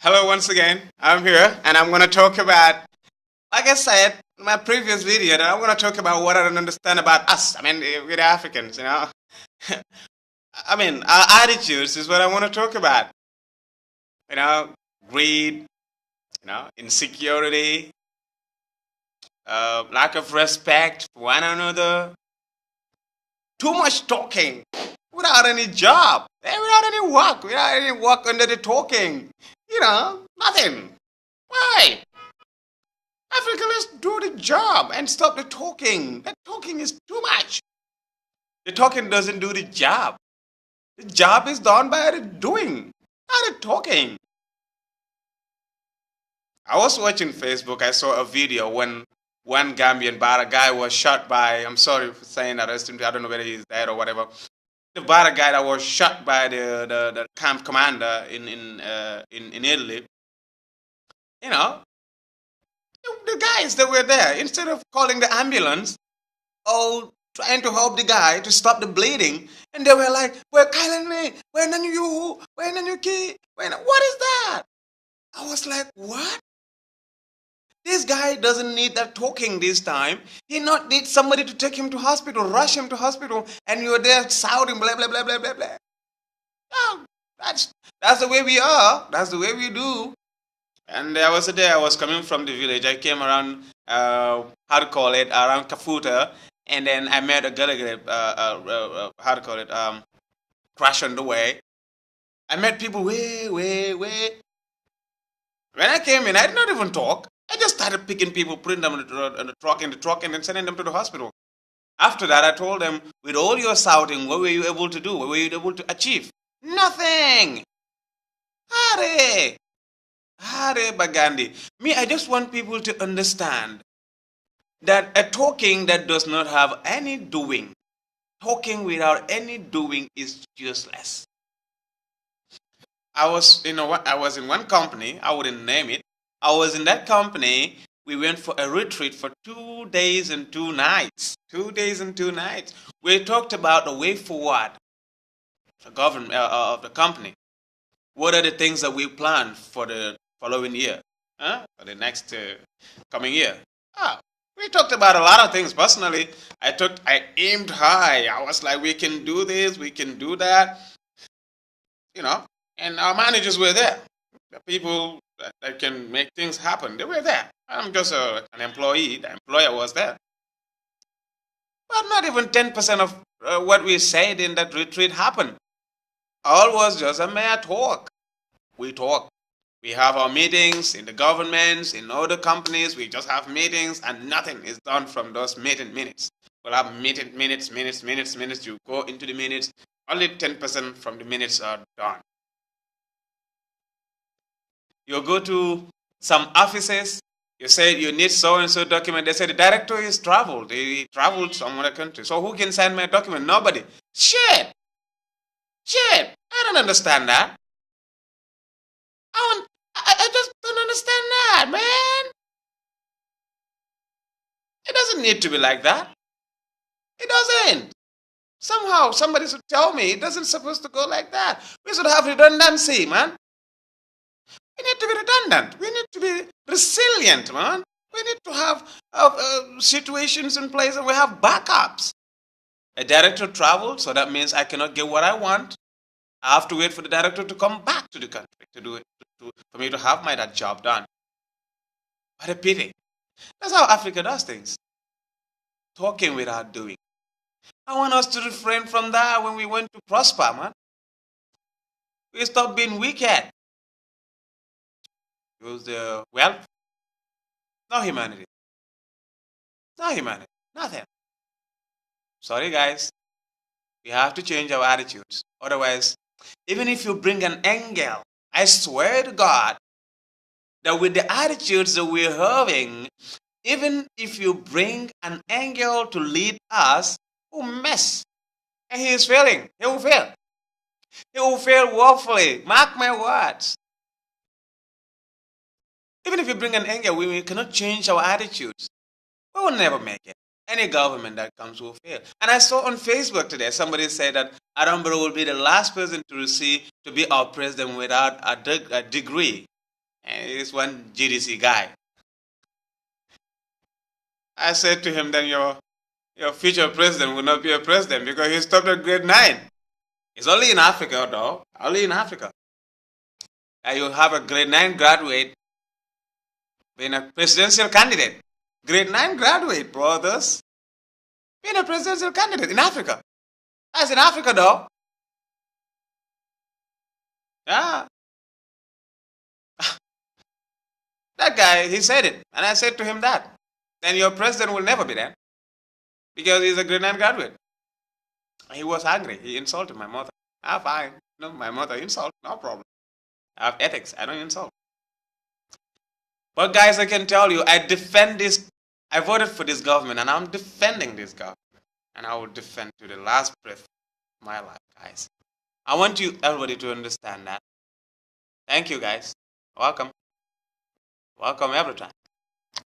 Hello once again. I'm here and I'm going to talk about, like I said in my previous video, that I'm going to talk about what I don't understand about us. We're Africans, our attitudes is what I want to talk about. Greed, insecurity, lack of respect for one another, too much talking without any job, without any work under the talking. Nothing. Why? Africa, let's do the job and stop the talking. That talking is too much. The talking doesn't do the job. The job is done by the doing, not the talking. I was watching Facebook. I saw a video when one Gambian Bara guy was shot by, I'm sorry for saying that, I don't know whether he's dead or whatever. The Bara guy that was shot by the camp commander in Italy. The guys that were there, instead of calling the ambulance or trying to help the guy to stop the bleeding, and they were like, "We're calling me. When are you? When are you key? What is that?" I was like, "What? This guy doesn't need that talking this time. He not need somebody to take him to hospital, rush him to hospital, and you're there shouting blah blah blah blah blah blah." No, that's the way we are. That's the way we do. And there was a day I was coming from the village. I came around, around Kafuta, and then I met a girl, crash on the way. I met people way. When I came in, I did not even talk. I just started picking people, putting them in the truck, and then sending them to the hospital. After that, I told them, with all your shouting, what were you able to do? What were you able to achieve? Nothing. Hare Bagandi. Me, I just want people to understand that a talking that does not have any doing, talking without any doing is useless. I was in one company, I wouldn't name it. I was in that company. We went for a retreat for 2 days and 2 nights. 2 days and 2 nights. We talked about the way forward the government of the company. What are the things that we plan for the following year, for the next coming year? We talked about a lot of things. Personally, I aimed high. I was like, we can do this, we can do that, and our managers were there. The people that can make things happen, they were there. I'm just an employee. The employer was there. But not even 10% of what we said in that retreat happened. All was just a mere talk. We talk. We have our meetings in the governments, in other companies. We just have meetings and nothing is done from those meeting minutes. We'll have minutes. You go into the minutes. Only 10% from the minutes are done. You go to some offices. You say you need so-and-so document. They say the director is traveled. He traveled to some other country. So who can sign my document? Nobody. Shit. I don't understand that. I just don't understand that, man. It doesn't need to be like that. It doesn't. Somehow, somebody should tell me it doesn't supposed to go like that. We should have redundancy, man. We need to be redundant. We need to be resilient, man. We need to have situations in place and we have backups. A director traveled, so that means I cannot get what I want. I have to wait for the director to come back to the country to do it, for me to have that job done. What a pity. That's how Africa does things. Talking without doing. I want us to refrain from that when we want to prosper, man. We stop being wicked. Use the wealth. No humanity. Nothing. Sorry, guys. We have to change our attitudes. Otherwise, even if you bring an angel, I swear to God that with the attitudes that we're having, even if you bring an angel to lead us, we'll mess. And he is failing. He will fail. He will fail woefully. Mark my words. Even if you bring an angel, we cannot change our attitudes. We will never make it. Any government that comes will fail. And I saw on Facebook today, somebody said that Adam Barrow will be the last person to be our president without a degree. He's one GDC guy. I said to him, then your future president will not be a president because he stopped at grade 9. It's only in Africa, though. Only in Africa. And you have a grade 9 graduate being a presidential candidate. Grade 9 graduate, brothers. Being a presidential candidate in Africa. That's in Africa, though. Yeah. That guy, he said it. And I said to him that. Then your president will never be there. Because he's a grade 9 graduate. He was angry. He insulted my mother. Ah, fine. No, my mother insult. No problem. I have ethics. I don't insult. But guys, I can tell you, I defend this. I voted for this government and I'm defending this government. And I will defend to the last breath of my life, guys. I want you, everybody, to understand that. Thank you, guys. Welcome. Welcome every time.